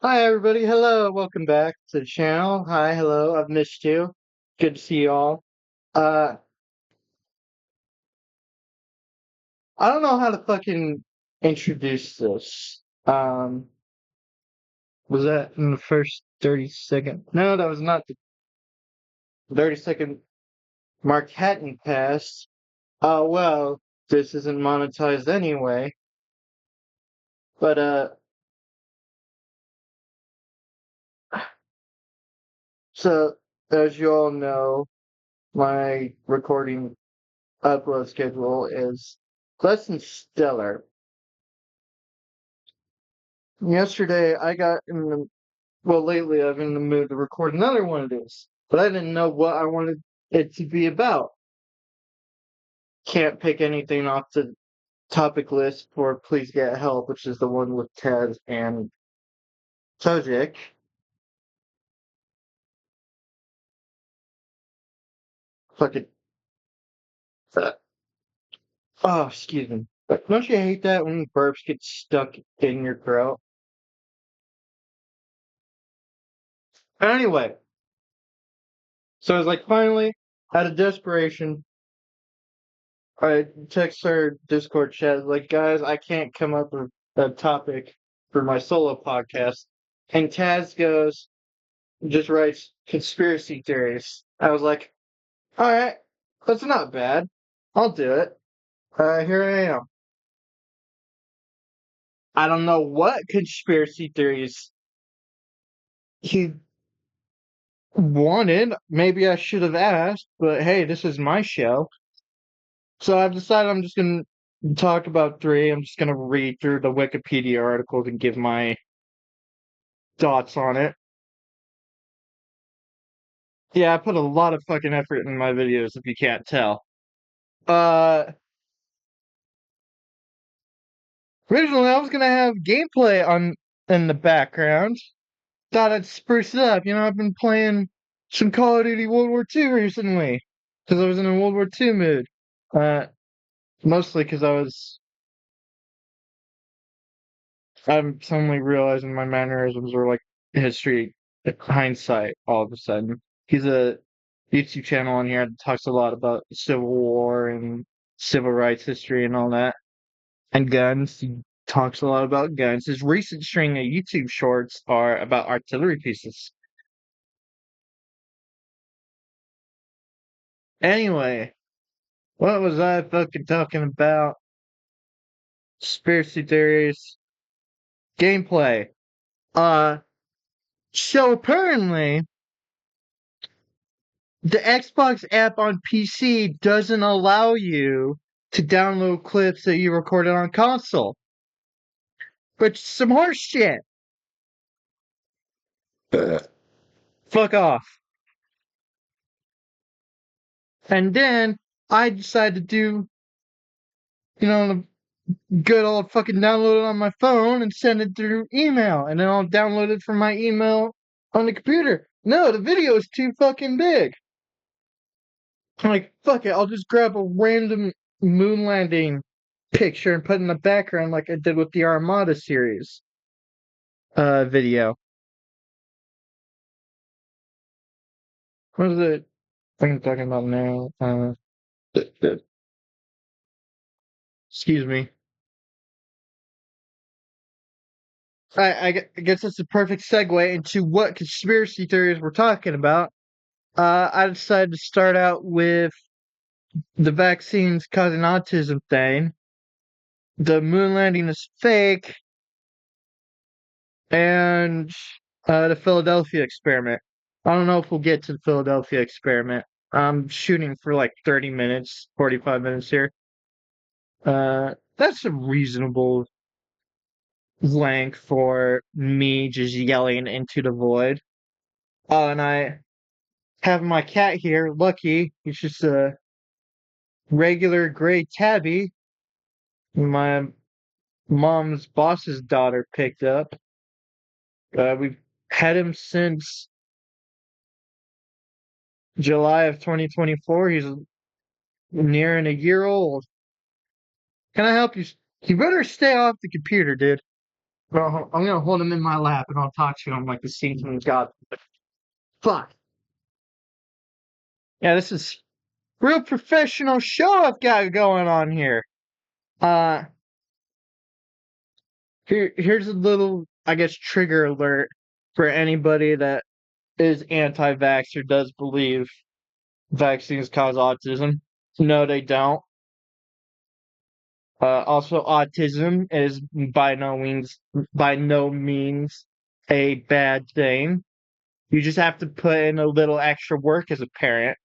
Hi everybody, hello, welcome back to the channel. Hi, hello, I've missed you. Good to see you all. Uh, I don't know how to fucking introduce this. Was that in the first 30 second? No, that was not the 30-second mark hadn't passed. Well, this isn't monetized anyway. But, so, as you all know, my recording upload schedule is less than stellar. Yesterday, I got in the well, lately I've been in the mood to record another one of these, but I didn't know what I wanted it to be about. Can't pick anything off the topic list for Please Get Help, which is the one with Taz and Sojik. Fucking. Uh, oh, excuse me. Don't you hate that when burps get stuck in your throat? Anyway, so I was like, finally, out of desperation, I text our Discord chat, like, guys, I can't come up with a topic for my solo podcast. And Taz goes, just writes conspiracy theories. I was like, all right, that's not bad. I'll do it. Here I am. I don't know what conspiracy theories he wanted. Maybe I should have asked, but hey, this is my show. So I've decided I'm just going to talk about three. I'm just going to read through the Wikipedia articles and give my thoughts on it. Yeah, I put a lot of fucking effort in my videos if you can't tell. Uh, Originally I was gonna have gameplay on in the background. Thought I'd spruce it up. I've been playing some Call of Duty World War II recently because I was in a World War II mood. Uh, Mostly because I'm suddenly realizing my mannerisms were like history hindsight all of a sudden. He's a YouTube channel on here that talks a lot about the Civil War and civil rights history and all that. And guns. He talks a lot about guns. His recent string of YouTube shorts are about artillery pieces. Anyway, what was I fucking talking about? Conspiracy theories, gameplay. Uh, so apparently, the Xbox app on PC doesn't allow you to download clips that you recorded on console, which is some horse shit. Fuck off. And then I decided to do, the good old fucking download it on my phone and send it through email, and then I'll download it from my email on the computer. No, the video is too fucking big. I'm like, fuck it, I'll just grab a random moon landing picture and put it in the background like I did with the Armada series video. What is it? I'm talking about now. Excuse me. I guess that's a perfect segue into what conspiracy theories we're talking about. I decided to start out with the vaccines causing autism thing, the moon landing is fake, and the Philadelphia experiment. I don't know if we'll get to the Philadelphia experiment. I'm shooting for like 30 minutes, 45 minutes here. That's a reasonable length for me just yelling into the void. Oh, and I have my cat here, Lucky. He's just a regular gray tabby. My mom's boss's daughter picked up. We've had him since July of 2024. He's nearing a year old. Can I help you? You better stay off the computer, dude. Well, I'm gonna hold him in my lap and I'll talk to him like the scene from God. Fuck. Yeah, this is real professional show I've got going on here. Uh, here's a little, I guess, trigger alert for anybody that is anti-vax or does believe vaccines cause autism. No, they don't. Also, autism is by no means a bad thing. You just have to put in a little extra work as a parent.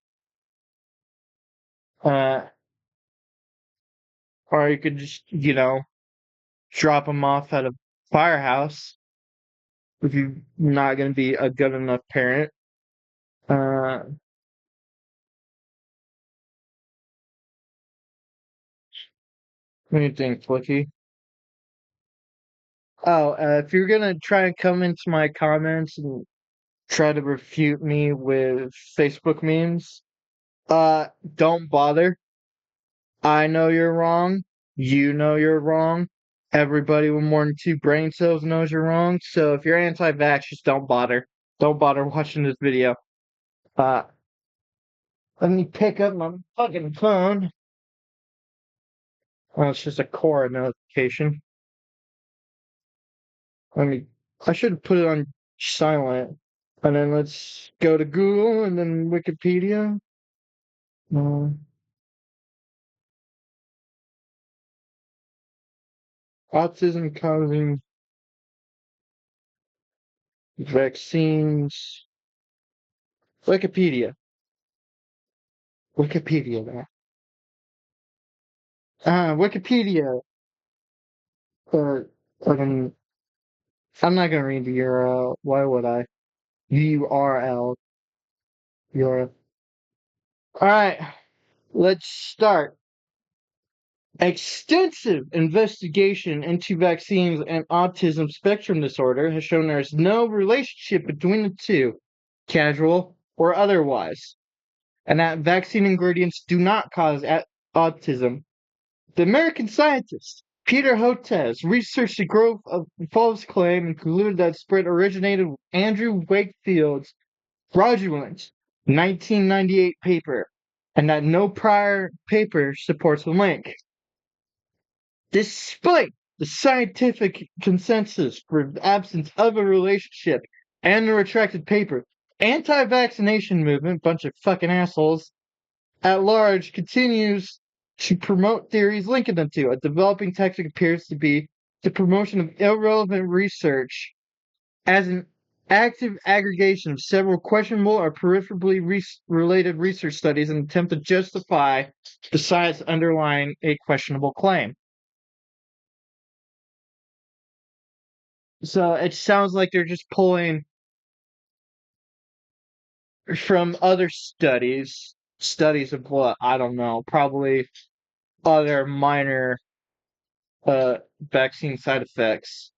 Uh, or you could just, drop them off at a firehouse if you're not going to be a good enough parent. Uh, what do you think, Flicky? Oh, if you're gonna try and come into my comments and try to refute me with Facebook memes, don't bother. I know you're wrong. You know you're wrong. Everybody with more than two brain cells knows you're wrong. So if you're anti-vax, just don't bother. Don't bother watching this video. Uh, Let me pick up my fucking phone. Oh, it's just a core notification. Let me. I should have put it on silent. And then let's go to Google and then Wikipedia. Uh, Autism causing vaccines. Wikipedia. Wikipedia. Wikipedia. Uh, fucking. I'm not gonna read the URL. Why would I? URL. URL. All right. Let's start. Extensive investigation into vaccines and autism spectrum disorder has shown there is no relationship between the two, casual or otherwise, and that vaccine ingredients do not cause autism. The American scientist Peter Hotez researched the growth of the false claim and concluded that spread originated with Andrew Wakefield's fraudulent 1998 paper, and that no prior paper supports the link. Despite the scientific consensus for the absence of a relationship and the retracted paper, anti-vaccination movement, bunch of fucking assholes, at large continues to promote theories linking them to. A developing tactic appears to be the promotion of irrelevant research as an active aggregation of several questionable or peripherally related research studies in an attempt to justify the science underlying a questionable claim. So it sounds like they're just pulling from other studies of what? I don't know, probably other minor vaccine side effects.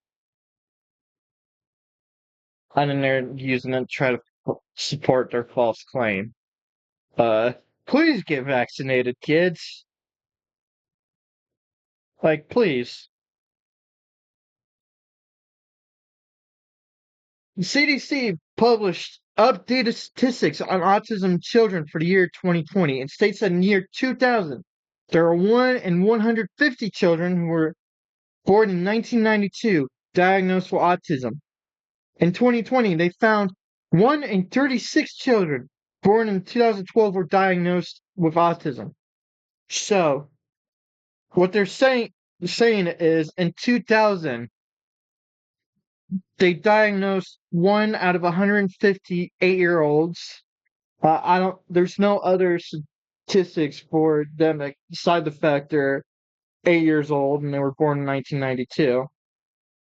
And then they're using it to try to support their false claim. Uh, please get vaccinated, kids. Like, please. The CDC published updated statistics on autism in children for the year 2020 and states that in the year 2000, there are 1 in 150 children who were born in 1992 diagnosed with autism. In 2020, they found 1 in 36 children born in 2012 were diagnosed with autism. So, what they're saying is in 2000, they diagnosed 1 out of 150 8-year-olds. I don't. There's no other statistics for them beside the fact they're 8 years old and they were born in 1992.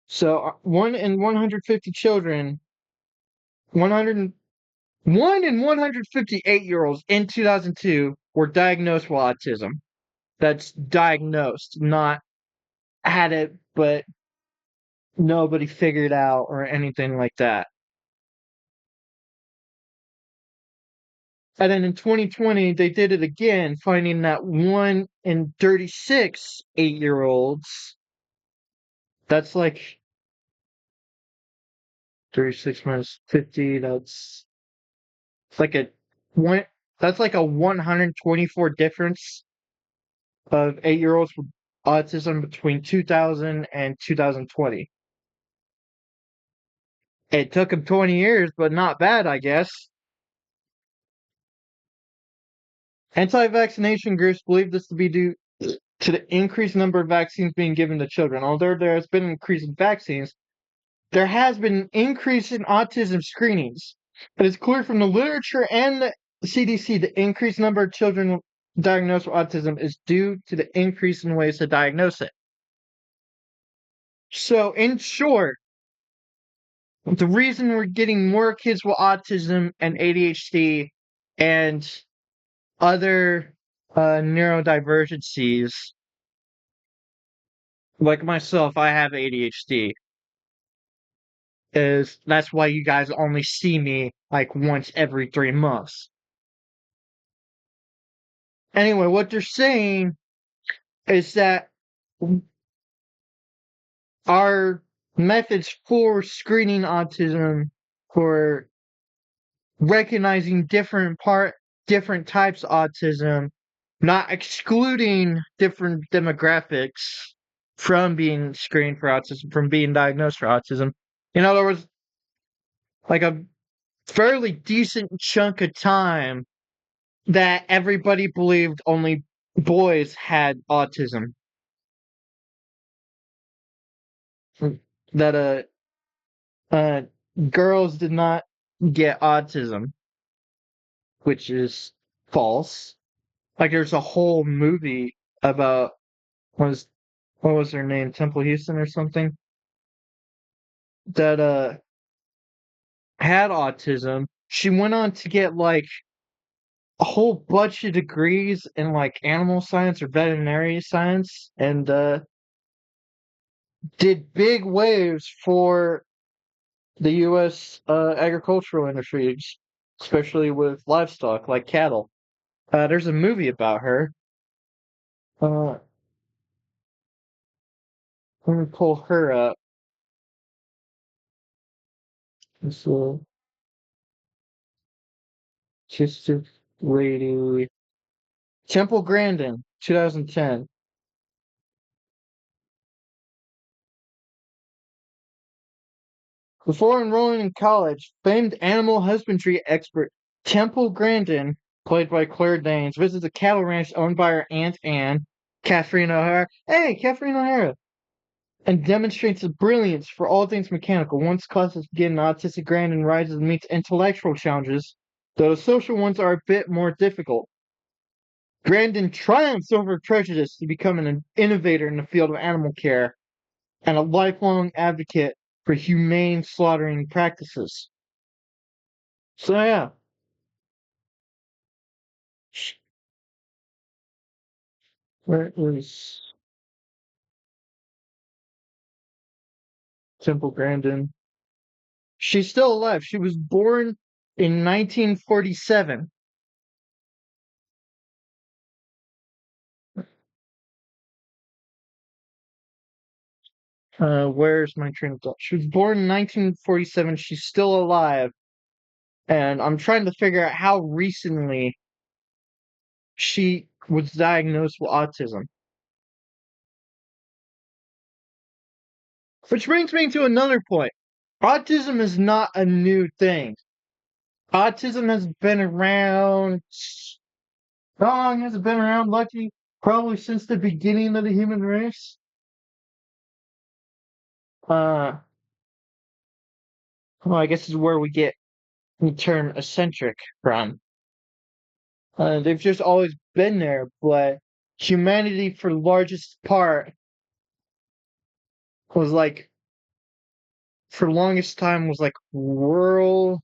So 1 in 150 children, 100, 1 in 158-year-olds in 2002 were diagnosed with autism. That's diagnosed, not had it, but nobody figured out or anything like that. And then in 2020, they did it again, finding that 1 in 36 8-year-olds, that's like 36 minus 50, it's like a one that's like a 124 difference of 8-year-olds with autism between 2000 and 2020. It took them 20 years, but not bad, I guess. Anti-vaccination groups believe this to be due to the increased number of vaccines being given to children. Although there has been an increase in vaccines, there has been an increase in autism screenings. It is clear from the literature and the CDC the increased number of children diagnosed with autism is due to the increase in ways to diagnose it. So, in short, the reason we're getting more kids with autism and ADHD and other neurodivergencies, like myself, I have ADHD, is that's why you guys only see me like once every 3 months. Anyway, what they're saying is that our methods for screening autism, for recognizing different types of autism, not excluding different demographics from being screened for autism, from being diagnosed for autism. In other words, like a fairly decent chunk of time that everybody believed only boys had autism. That uh girls did not get autism, which is false. Like there's a whole movie about was what was her name, Temple Houston or something, that had autism. She went on to get like a whole bunch of degrees in like animal science or veterinary science, and did big waves for the U.S. Agricultural industries, especially with livestock like cattle. There's a movie about her. Uh, Let me pull her up. So, Autistic Lady. Temple Grandin, 2010. Before enrolling in college, famed animal husbandry expert Temple Grandin, played by Claire Danes, visits a cattle ranch owned by her Aunt Anne, Catherine O'Hara. Hey, Catherine O'Hara! And demonstrates his brilliance for all things mechanical. Once classes begin, autistic Grandin rises and meets intellectual challenges, though the social ones are a bit more difficult. Grandin triumphs over prejudice to become an innovator in the field of animal care and a lifelong advocate for humane slaughtering practices. So yeah, where is Temple Grandin? She's still alive. She was born in 1947. Where's my train of thought? She was born in 1947. She's still alive, and I'm trying to figure out how recently she was diagnosed with autism. Which brings me to another point. Autism is not a new thing. Autism has been around. How long has it been around, Lucky? Probably since the beginning of the human race. Uh, well, I guess is where we get the term eccentric from. They've just always been there, but humanity, for the largest part, was like, for the longest time, was like rural,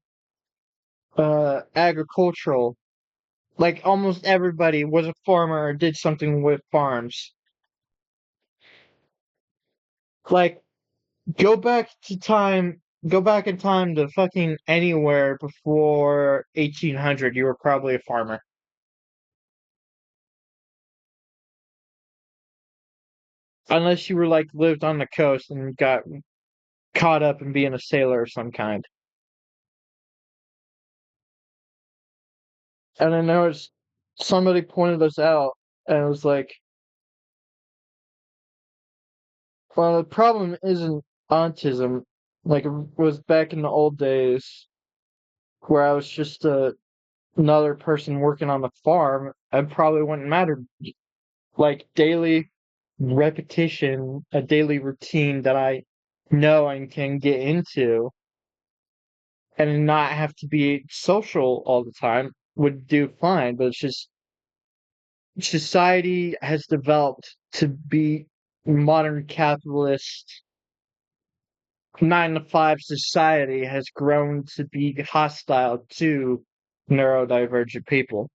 agricultural. Like almost everybody was a farmer or did something with farms. Like go back to time, go back in time to fucking anywhere before 1800. You were probably a farmer, unless you were like lived on the coast and got caught up in being a sailor of some kind. And I noticed somebody pointed us out, and it was like, well, the problem isn't autism, like it was back in the old days where I was just another person working on the farm. It probably wouldn't matter. Like daily repetition, a daily routine that I know and can get into and not have to be social all the time would do fine. But it's just society has developed to be modern capitalist 9 to 5 society has grown to be hostile to neurodivergent people.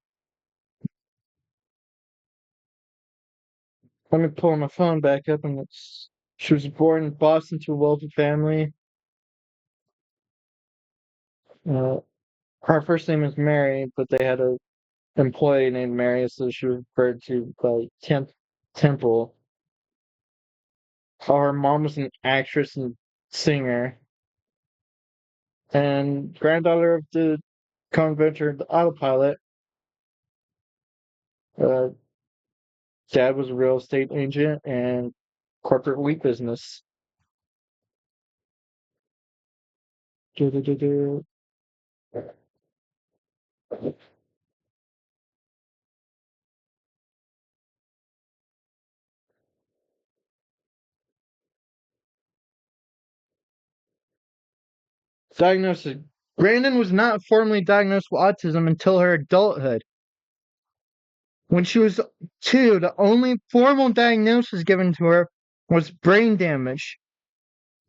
Let me pull my phone back up, and she was born in Boston to a wealthy family. Uh, her first name is Mary, but they had a employee named Mary, so she was referred to by Temple. Her mom was an actress and singer, and granddaughter of the co-inventor of the autopilot. Uh, Dad was a real estate agent and corporate wheat business. Du-du-du-du. Diagnosis. Brandon was not formally diagnosed with autism until her adulthood. When she was 2, the only formal diagnosis given to her was brain damage,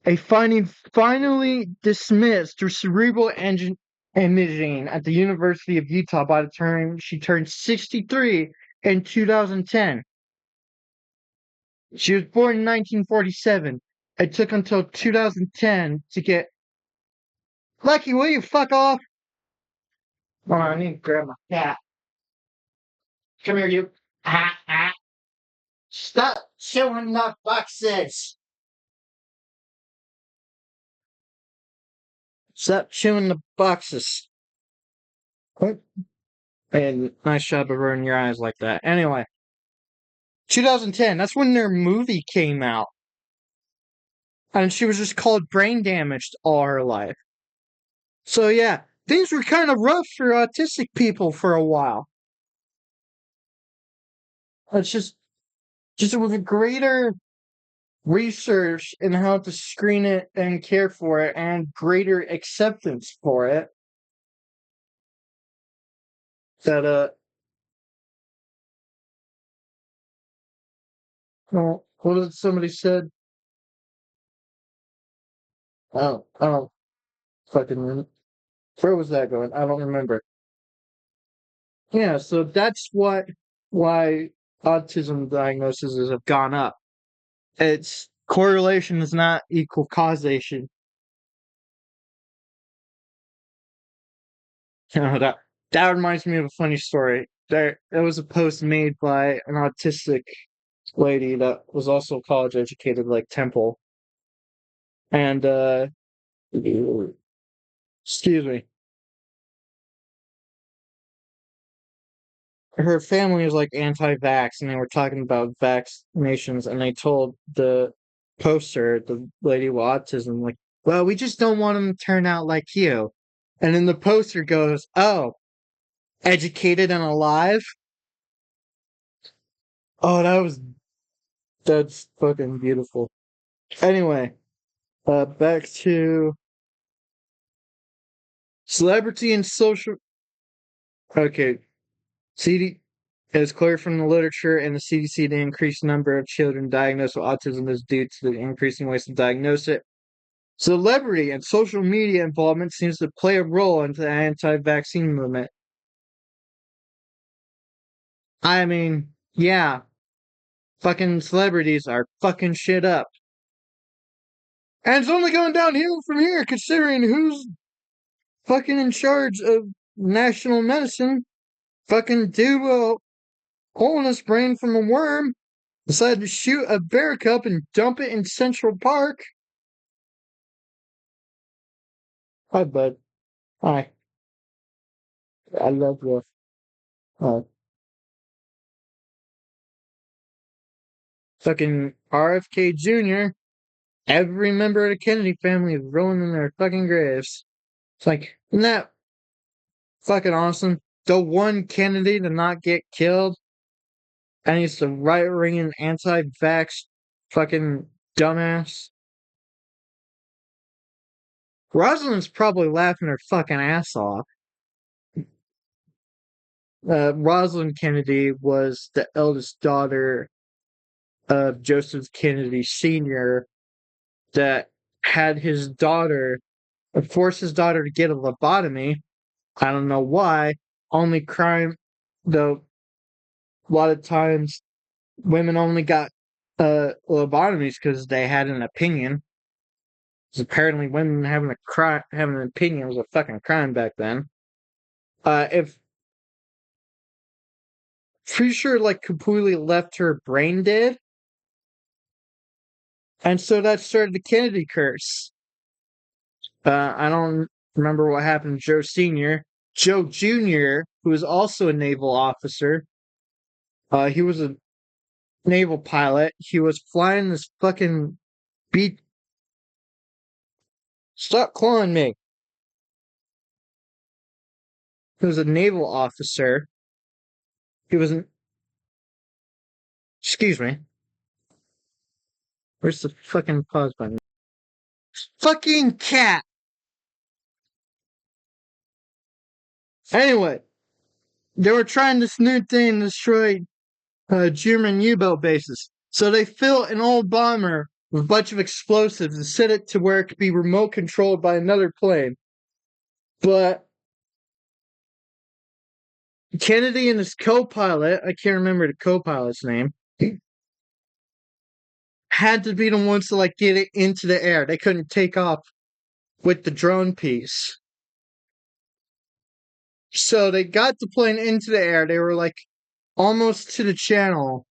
a finding finally dismissed through cerebral imaging at the University of Utah by the time she turned 63 in 2010. She was born in 1947. It took until 2010 to get. Lucky, will you fuck off? Oh, I need to grab my cat. Come here, you. Ah, ah. Stop chewing the boxes. Stop chewing the boxes. What? And nice job of ruining your eyes like that. Anyway, 2010, that's when their movie came out. And she was just called brain damaged all her life. So yeah, things were kind of rough for autistic people for a while. It's just with a greater research in how to screen it and care for it and greater acceptance for it that well, what did somebody said? I don't fucking remember. Where was that going? I don't remember. Yeah, so that's why autism diagnoses have gone up. It's correlation is not equal causation. That reminds me of a funny story. There was a post made by an autistic lady that was also college educated, like Temple, and excuse me, her family is like anti-vax, and they were talking about vaccinations, and they told the poster, the lady with autism, like, well, we just don't want them to turn out like you. And then the poster goes, oh, educated and alive. Oh, that's fucking beautiful. Anyway, back to celebrity and social. Okay, CD. It is clear from the literature and the CDC the increased number of children diagnosed with autism is due to the increasing ways to diagnose it. Celebrity and social media involvement seems to play a role into the anti-vaccine movement. I mean, yeah, fucking celebrities are fucking shit up. And it's only going downhill from here, considering who's fucking in charge of national medicine. Fucking dude with a hole in his brain from a worm decided to shoot a bear cub and dump it in Central Park. Hi, bud. Hi. I love you. Uh, fucking RFK Jr. Every member of the Kennedy family is rolling in their fucking graves. It's like, isn't that fucking awesome? The one Kennedy to not get killed, and he's the right-winging anti-vax fucking dumbass. Rosalind's probably laughing her fucking ass off. Rosalind Kennedy was the eldest daughter of Joseph Kennedy Sr. that had his daughter, forced his daughter to get a lobotomy. I don't know why. Only crime, though, a lot of times women only got lobotomies because they had an opinion. Because apparently women having an opinion was a fucking crime back then. If pretty sure like completely left her brain dead, and so that started the Kennedy curse. I don't remember what happened to Joe Sr. Joe Jr., who was also a naval officer, he was a naval pilot. He was flying this fucking beat. Stop calling me. He was a naval officer. He was an. Excuse me. Where's the fucking pause button? Fucking cat! Anyway, they were trying this new thing to destroy German U-boat bases. So they fill an old bomber with a bunch of explosives and set it to where it could be remote controlled by another plane. But Kennedy and his co-pilot, I can't remember the co-pilot's name, had to be the ones to like get it into the air. They couldn't take off with the drone piece. So they got the plane into the air. They were like almost to the channel.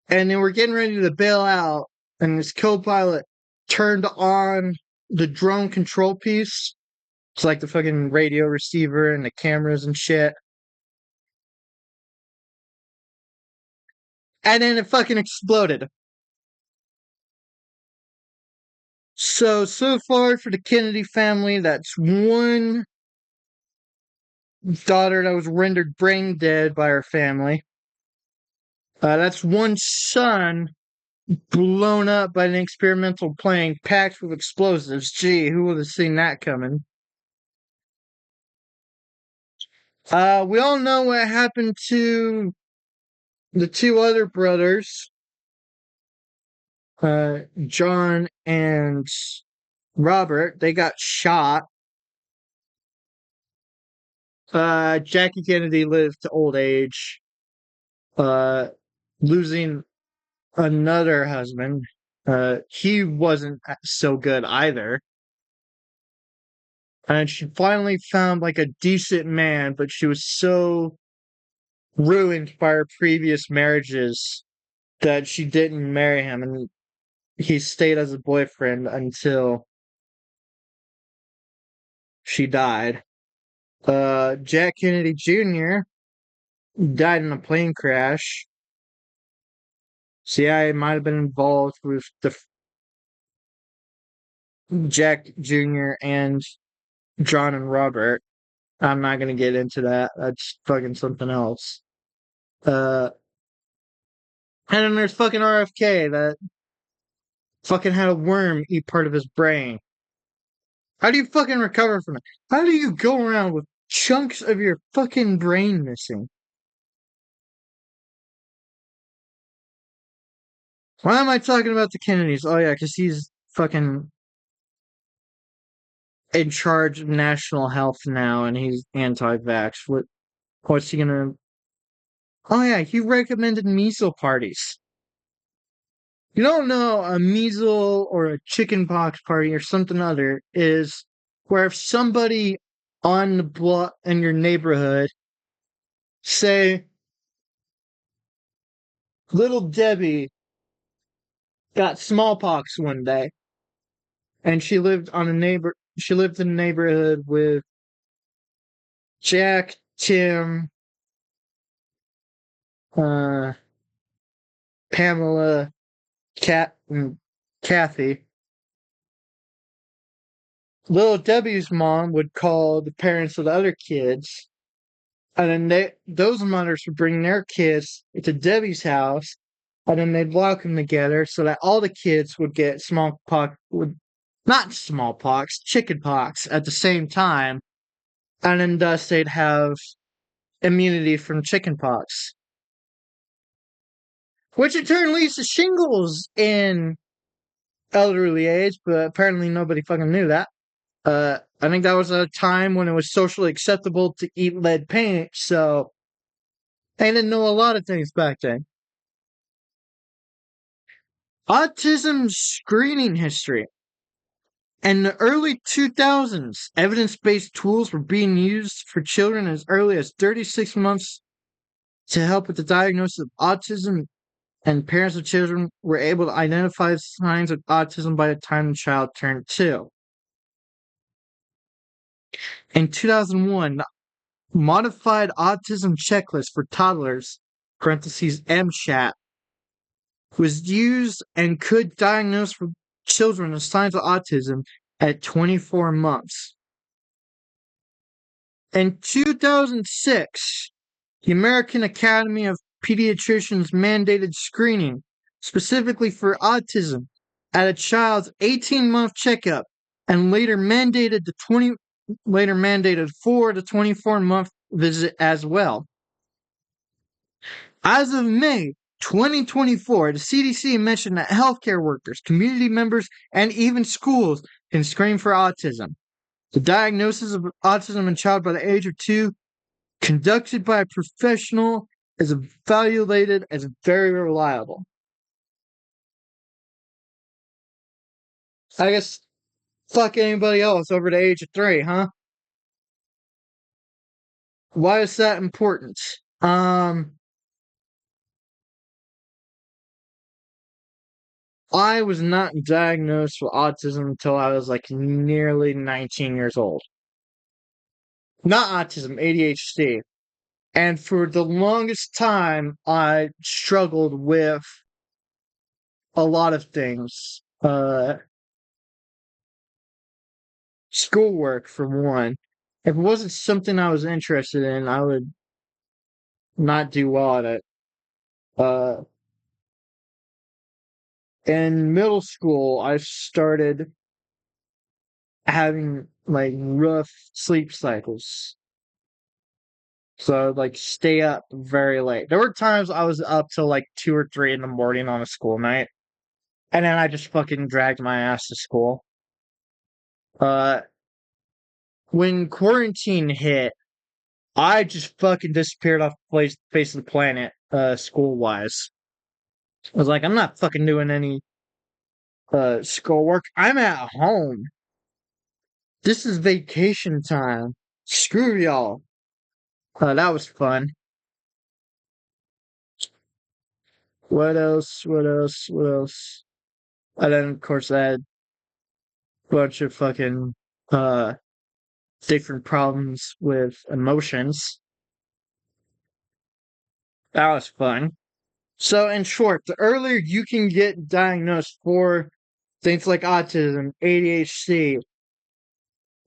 And they were getting ready to bail out. And his co-pilot turned on the drone control piece. It's like the fucking radio receiver and the cameras and shit. And then it fucking exploded. So far for the Kennedy family, that's one daughter that was rendered brain dead by her family. That's one son blown up by an experimental plane packed with explosives. Gee, who would have seen that coming? We all know what happened to the two other brothers, John and Robert. They got shot. Jackie Kennedy lived to old age, losing another husband. He wasn't so good either. And she finally found like a decent man, but she was so ruined by her previous marriages that she didn't marry him, and he stayed as a boyfriend until she died. Jack Kennedy Jr. died in a plane crash. CIA might have been involved with the Jack Jr. and John and Robert. I'm not gonna get into that. That's fucking something else. Uh, and then there's fucking RFK that fucking had a worm eat part of his brain. How do you fucking recover from it? How do you go around with chunks of your fucking brain missing? Why am I talking about the Kennedys? Oh yeah, because he's fucking in charge of national health now, and he's anti-vax. What's he gonna? Oh yeah, he recommended measles parties. You don't know a measles or a chickenpox party or something other is where if somebody on the block in your neighborhood, say little Debbie got smallpox one day, and she lived in a neighborhood with Jack, Tim, uh, Pamela, Kat, and Kathy. Little Debbie's mom would call the parents of the other kids, and then those mothers would bring their kids to Debbie's house, and then they'd lock them together so that all the kids would get not smallpox, chickenpox at the same time, and then thus they'd have immunity from chickenpox, which in turn leads to shingles in elderly age, but apparently nobody fucking knew that. I think that was a time when it was socially acceptable to eat lead paint, so they didn't know a lot of things back then. Autism screening history. In the early 2000s, evidence-based tools were being used for children as early as 36 months to help with the diagnosis of autism, and parents of children were able to identify signs of autism by the time the child turned 2. In 2001, Modified Autism Checklist for Toddlers (MCHAT) was used and could diagnose for children with signs of autism at 24 months. In 2006, the American Academy of Pediatricians mandated screening specifically for autism at a child's 18-month checkup, and later mandated 4 to 24-month visit as well. As of May 2024, the CDC mentioned that healthcare workers, community members, and even schools can screen for autism. The diagnosis of autism in a child by the age of 2, conducted by a professional, is evaluated as very reliable. I guess fuck anybody else over the age of 3, huh? Why is that important? I was not diagnosed with autism until I was like nearly 19 years old. Not autism, ADHD. And for the longest time, I struggled with a lot of things. Schoolwork, for one. If it wasn't something I was interested in, I would not do well at it. Uh, in middle school, I started having like rough sleep cycles. So I'd like stay up very late. There were times I was up till like 2 or 3 in the morning on a school night. And then I just fucking dragged my ass to school. Uh, when quarantine hit, I just fucking disappeared off the face of the planet, school wise. I was like, I'm not fucking doing any schoolwork. I'm at home. This is vacation time. Screw y'all. That was fun. What else? What else? What else? And then of course I had a bunch of fucking uh different problems with emotions. That was fun. So, in short, the earlier you can get diagnosed for things like autism, ADHD,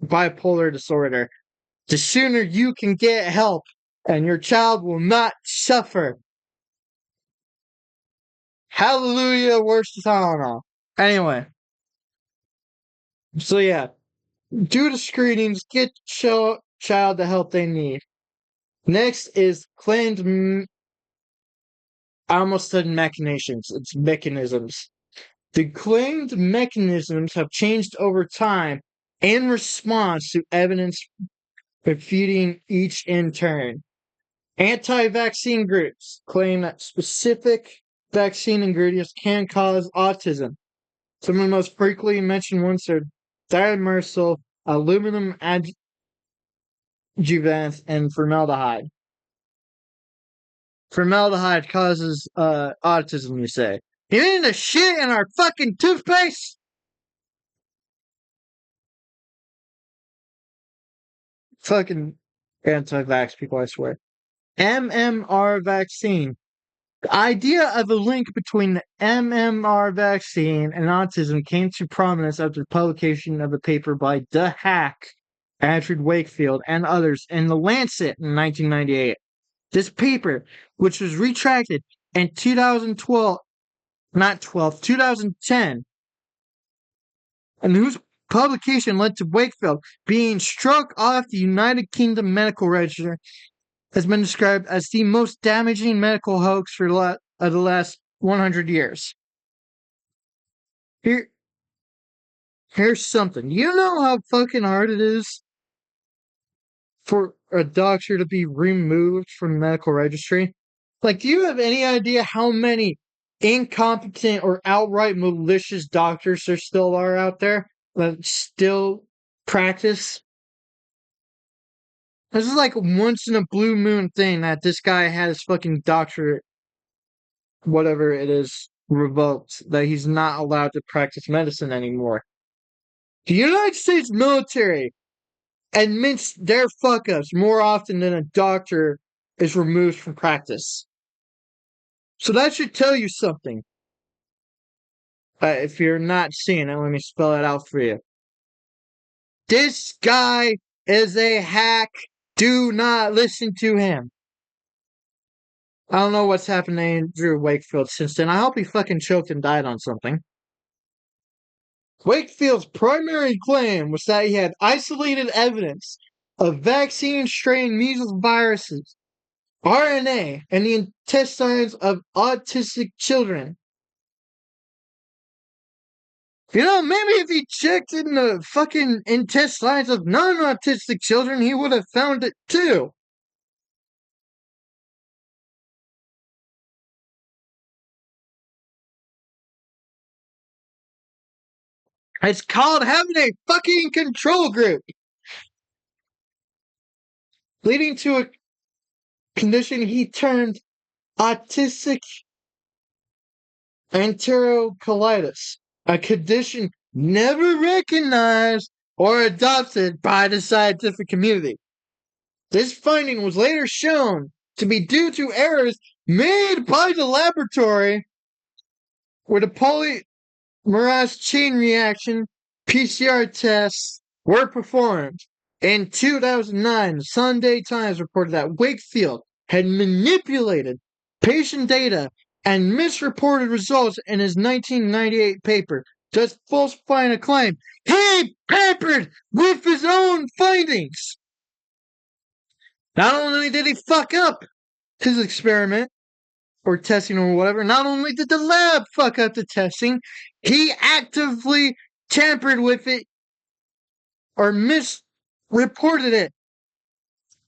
bipolar disorder, the sooner you can get help and your child will not suffer. Hallelujah, worse than Tylenol. Anyway, so yeah, do the screenings, get child the help they need. Next is I almost said machinations, it's mechanisms. The claimed mechanisms have changed over time in response to evidence refuting each in turn. Anti-vaccine groups claim that specific vaccine ingredients can cause autism. Some of the most frequently mentioned ones are dimersyl, aluminum adjuvant, and formaldehyde. Formaldehyde causes autism, you say. You mean the shit in our fucking toothpaste? fucking anti-vax people, I swear. MMR vaccine. The idea of a link between the MMR vaccine and autism came to prominence after the publication of a paper by the hack Andrew Wakefield and others in The Lancet in 1998. This paper, which was retracted in 2010, and whose publication led to Wakefield being struck off the United Kingdom Medical Register, has been described as the most damaging medical hoax for the last 100 years. Here's something. You know how fucking hard it is for a doctor to be removed from the medical registry? Like, do you have any idea how many incompetent or outright malicious doctors there still are out there that still practice? This is like a once in a blue moon thing that this guy had his fucking doctorate, whatever it is, revoked, that he's not allowed to practice medicine anymore. The United States military admits their fuck ups more often than a doctor is removed from practice. So that should tell you something. If you're not seeing it, let me spell it out for you. This guy is a hack. Do not listen to him. I don't know what's happened to Andrew Wakefield since then. I hope he fucking choked and died on something. Wakefield's primary claim was that he had isolated evidence of vaccine-strain measles viruses, RNA, in the intestines of autistic children. You know, maybe if he checked in the fucking intestines of non-autistic children, he would have found it too. It's called having a fucking control group, leading to a condition he termed autistic enterocolitis, a condition never recognized or adopted by the scientific community. This finding was later shown to be due to errors made by the laboratory where the polymerase chain reaction PCR tests were performed. In 2009, the Sunday Times reported that Wakefield had manipulated patient data and misreported results in his 1998 paper, thus falsifying a claim he pampered with his own findings. Not only did he fuck up his experiment or testing or whatever, not only did the lab fuck up the testing, he actively tampered with it or misreported it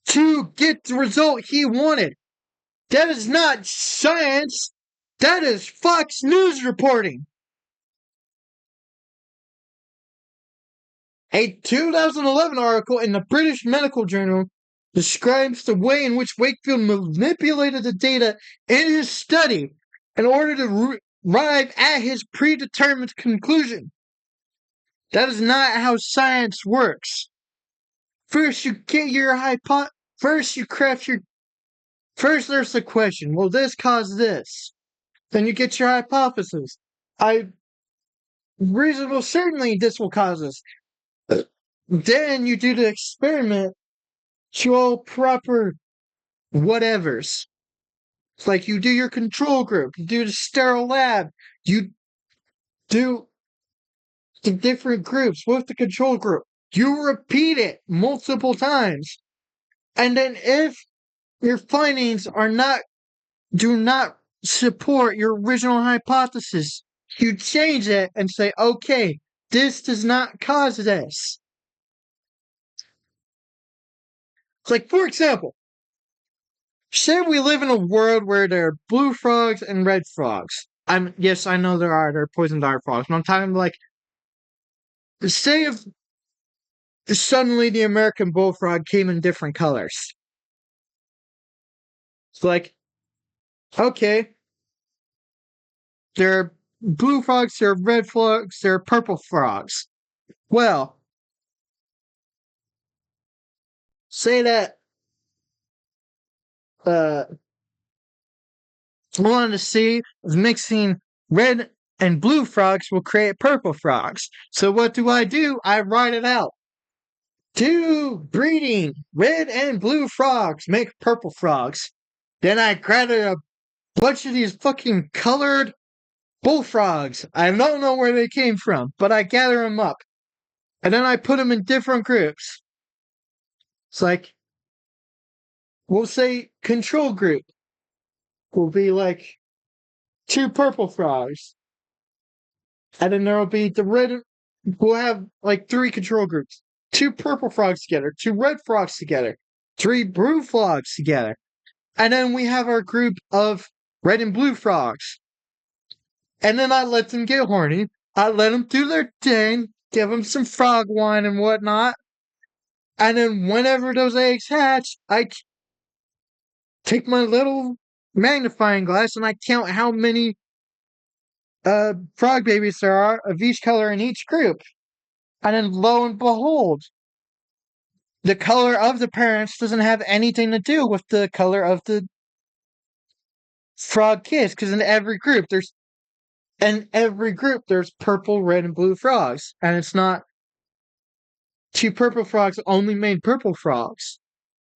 to get the result he wanted. That is not science. That is Fox News reporting. A 2011 article in the British Medical Journal describes the way in which Wakefield manipulated the data in his study in order to arrive at his predetermined conclusion. That is not how science works. First, you get your First, you craft your. First, there's the question: will this cause this? Then you get your hypothesis. Reasonable, certainly this will cause this. Then you do the experiment to all proper whatevers. It's like you do your control group, you do the sterile lab, you do the different groups with the control group. You repeat it multiple times. And then if your findings do not support your original hypothesis, you change it and say, okay, this does not cause this. It's like, for example, say we live in a world where there are blue frogs and red frogs. Yes, I know there are poison dart frogs, but I'm talking like, say if suddenly the American bullfrog came in different colors. It's like, okay, there are blue frogs, there are red frogs, there are purple frogs. Well, say that wanted to see if mixing red and blue frogs will create purple frogs. So what do? I write it out. Breeding red and blue frogs make purple frogs. Then I gathered a bunch of these fucking colored bullfrogs. I don't know where they came from, but I gather them up. And then I put them in different groups. It's like, we'll say control group will be like 2 purple frogs. And then there'll be we'll have like 3 control groups. 2 purple frogs together, 2 red frogs together, 3 blue frogs together. And then we have our group of red and blue frogs. And then I let them get horny. I let them do their thing, give them some frog wine and whatnot. And then whenever those eggs hatch, I take my little magnifying glass and I count how many frog babies there are of each color in each group. And then lo and behold, the color of the parents doesn't have anything to do with the color of the frog kids, because in every group there's purple, red, and blue frogs. And it's not 2 purple frogs only made purple frogs.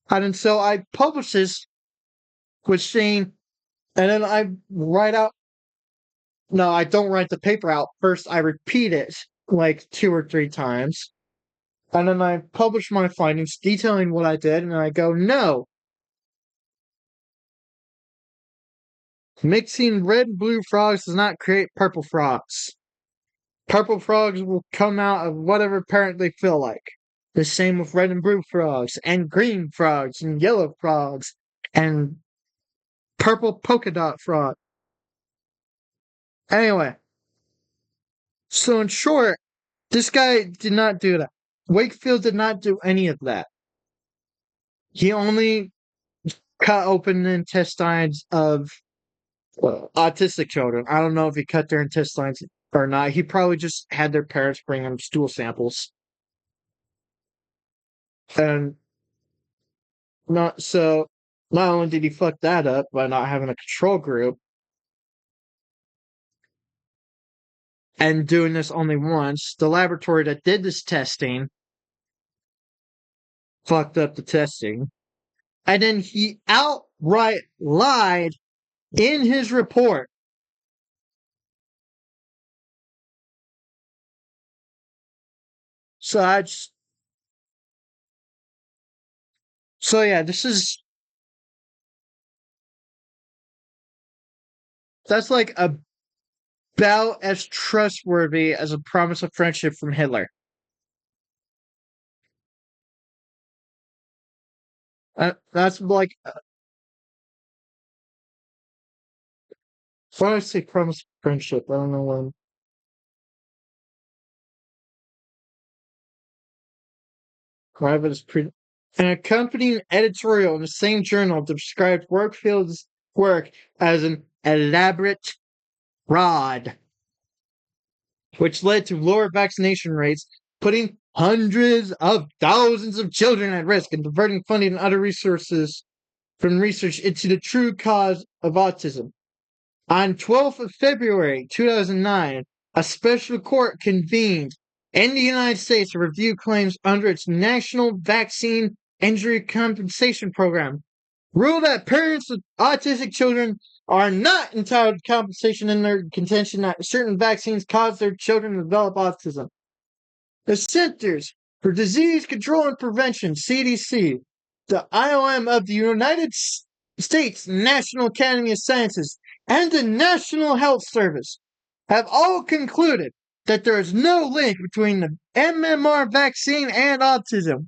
And so I publish this with saying, and then I write out, no, I don't write the paper out. First, I repeat it like 2 or 3 times. And then I publish my findings detailing what I did. And I go, no, mixing red and blue frogs does not create purple frogs. Purple frogs will come out of whatever parent they feel like. The same with red and blue frogs, and green frogs, and yellow frogs, and purple polka dot frog. Anyway, so in short, this guy did not do that. Wakefield did not do any of that. He only cut open the intestines of autistic children. I don't know if he cut their intestines or not. He probably just had their parents bring him stool samples. And not only did he fuck that up by not having a control group and doing this only once, the laboratory that did this testing fucked up the testing. And then he outright lied in his report. So yeah, that's like about as trustworthy as a promise of friendship from Hitler. That's like, why do I say promise of friendship? I don't know when. Private is an accompanying editorial in the same journal described Workfield's work as an elaborate fraud, which led to lower vaccination rates, putting hundreds of thousands of children at risk and diverting funding and other resources from research into the true cause of autism. On 12th of February 2009, a special court convened in the United States to review claims under its National Vaccine Injury Compensation Program, ruled that parents of autistic children are not entitled to compensation in their contention that certain vaccines cause their children to develop autism. The Centers for Disease Control and Prevention, CDC, the IOM of the United States National Academy of Sciences, and the National Health Service have all concluded that there is no link between the MMR vaccine and autism.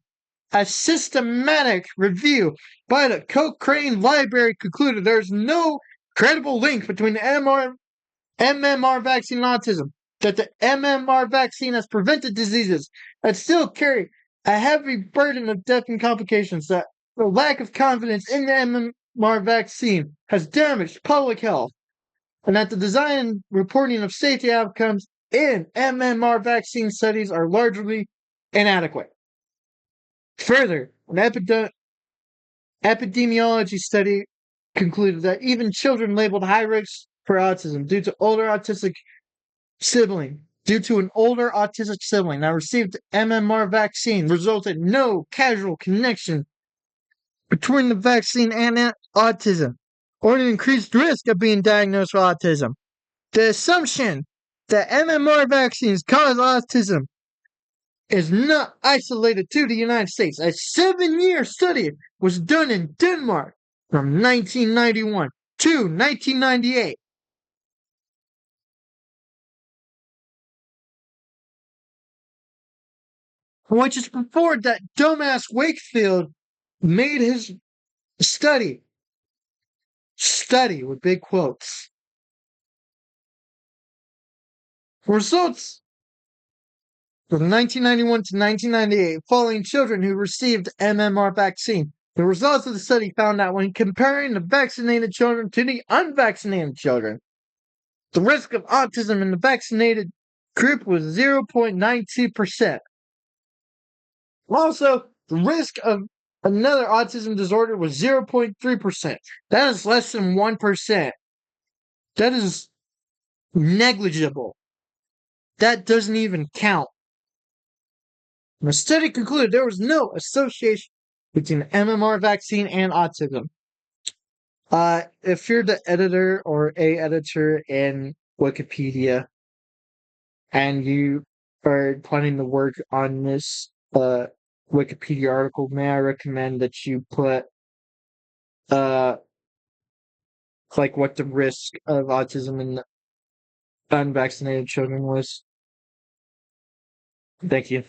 A systematic review by the Cochrane Library concluded there is no credible link between the MMR vaccine and autism, that the MMR vaccine has prevented diseases that still carry a heavy burden of death and complications, that the lack of confidence in the MMR vaccine has damaged public health, and that the design and reporting of safety outcomes in MMR vaccine studies are largely inadequate. Further, an epidemiology study concluded that even children labeled high risk for autism due to an older autistic sibling that received MMR vaccine resulted in no causal connection between the vaccine and autism, or an increased risk of being diagnosed with autism. The assumption that MMR vaccines cause autism is not isolated to the United States. A 7-year study was done in Denmark from 1991 to 1998. Which is before that dumbass Wakefield made his study with big quotes. Results from 1991 to 1998 following children who received MMR vaccine. The results of the study found that when comparing the vaccinated children to the unvaccinated children, the risk of autism in the vaccinated group was 0.92%. Also, the risk of another autism disorder was 0.3%. That is less than 1%. That is negligible. That doesn't even count. The study concluded there was no association between the MMR vaccine and autism. If you're the editor or a editor in Wikipedia and you are planning to work on this Wikipedia article, may I recommend that you put like what the risk of autism in unvaccinated children was. Thank you.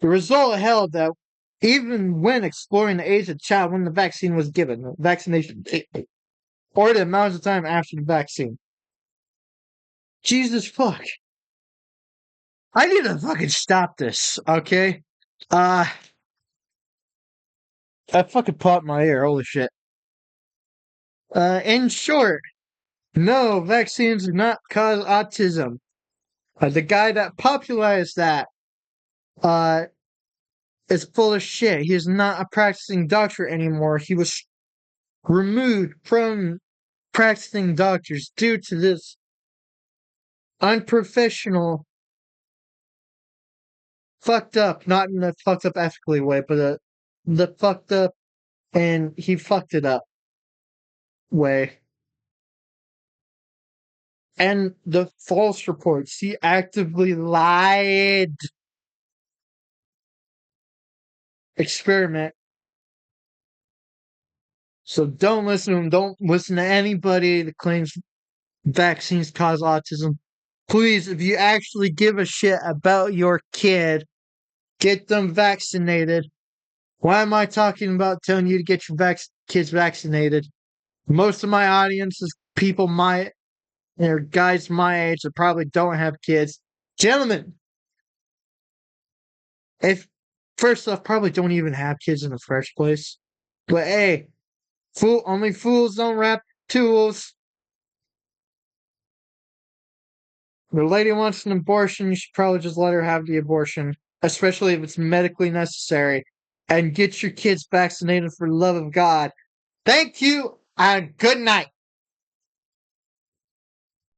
The result held that even when exploring the age of the child when the vaccine was given, the vaccination or the amount of time after the vaccine. Jesus fuck. I need to fucking stop this, okay? I fucking popped my ear, holy shit. In short, no, vaccines do not cause autism. The guy that popularized that is full of shit. He is not a practicing doctor anymore. He was removed from practicing doctors due to this unprofessional, fucked up, not in a fucked up ethically way, but the fucked up and he fucked it up way. And the false reports, he actively lied. Experiment. So don't listen to him. Don't listen to anybody that claims vaccines cause autism. Please, if you actually give a shit about your kid, get them vaccinated. Why am I talking about telling you to get your kids vaccinated? Most of my audience is people guys my age that probably don't have kids. Gentlemen, if first off, probably don't even have kids in the first place. But hey, only fools don't wrap tools. The lady wants an abortion, you should probably just let her have the abortion, especially if it's medically necessary. And get your kids vaccinated for the love of God. Thank you, and good night.